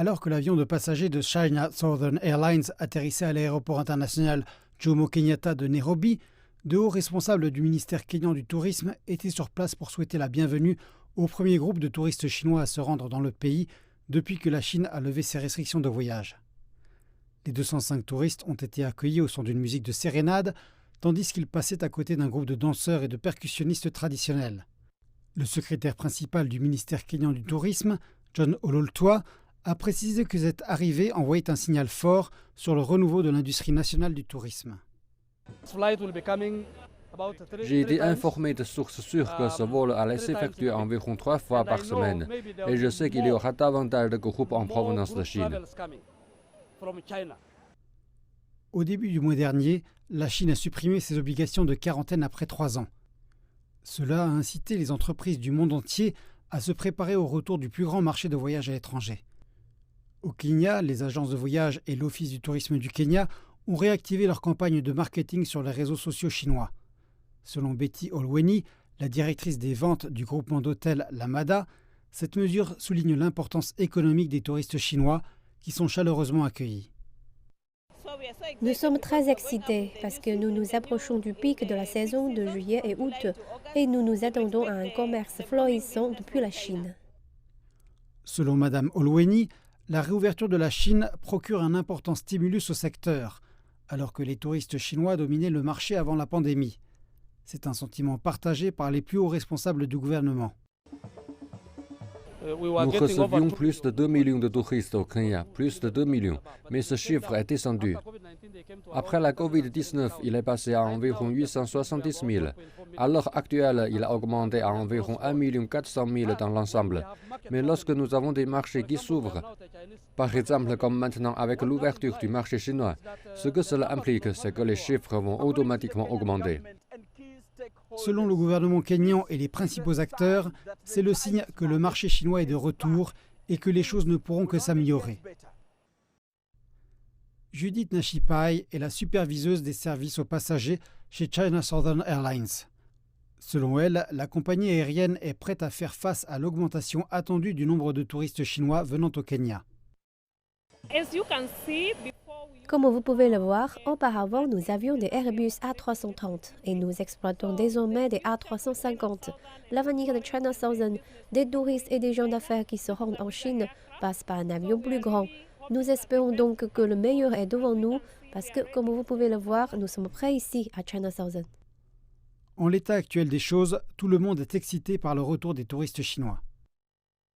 Alors que l'avion de passagers de China Southern Airlines atterrissait à l'aéroport international Jomo Kenyatta de Nairobi, de hauts responsables du ministère kényan du tourisme étaient sur place pour souhaiter la bienvenue au premier groupe de touristes chinois à se rendre dans le pays depuis que la Chine a levé ses restrictions de voyage. Les 205 touristes ont été accueillis au son d'une musique de sérénade, tandis qu'ils passaient à côté d'un groupe de danseurs et de percussionnistes traditionnels. Le secrétaire principal du ministère kényan du tourisme, John Ololtua, a précisé que cette arrivée envoyait un signal fort sur le renouveau de l'industrie nationale du tourisme. J'ai été informé de sources sûres que ce vol allait s'effectuer environ 3 fois par semaine et je sais qu'il y aura davantage de groupes en provenance de Chine. Au début du mois dernier, la Chine a supprimé ses obligations de quarantaine après 3 ans. Cela a incité les entreprises du monde entier à se préparer au retour du plus grand marché de voyage à l'étranger. Au Kenya, les agences de voyage et l'Office du tourisme du Kenya ont réactivé leur campagne de marketing sur les réseaux sociaux chinois. Selon Betty Olweni, la directrice des ventes du groupement d'hôtels Lamada, cette mesure souligne l'importance économique des touristes chinois qui sont chaleureusement accueillis. Nous sommes très excités parce que nous nous approchons du pic de la saison de juillet et août et nous nous attendons à un commerce florissant depuis la Chine. Selon Mme Olweni, la réouverture de la Chine procure un important stimulus au secteur, alors que les touristes chinois dominaient le marché avant la pandémie. C'est un sentiment partagé par les plus hauts responsables du gouvernement. Nous recevions plus de 2 millions de touristes au Kenya, plus de 2 millions, mais ce chiffre est descendu. Après la Covid-19, il est passé à environ 870 000. À l'heure actuelle, il a augmenté à environ 1 400 000 dans l'ensemble. Mais lorsque nous avons des marchés qui s'ouvrent, par exemple comme maintenant avec l'ouverture du marché chinois, ce que cela implique, c'est que les chiffres vont automatiquement augmenter. Selon le gouvernement kényan et les principaux acteurs, c'est le signe que le marché chinois est de retour et que les choses ne pourront que s'améliorer. Judith Nashipai est la superviseuse des services aux passagers chez China Southern Airlines. Selon elle, la compagnie aérienne est prête à faire face à l'augmentation attendue du nombre de touristes chinois venant au Kenya. Comme vous pouvez le voir, auparavant nous avions des Airbus A330 et nous exploitons désormais des A350. L'avenir de China Southern, des touristes et des gens d'affaires qui se rendent en Chine passe par un avion plus grand. Nous espérons donc que le meilleur est devant nous parce que, comme vous pouvez le voir, nous sommes prêts ici à China Southern. En l'état actuel des choses, tout le monde est excité par le retour des touristes chinois.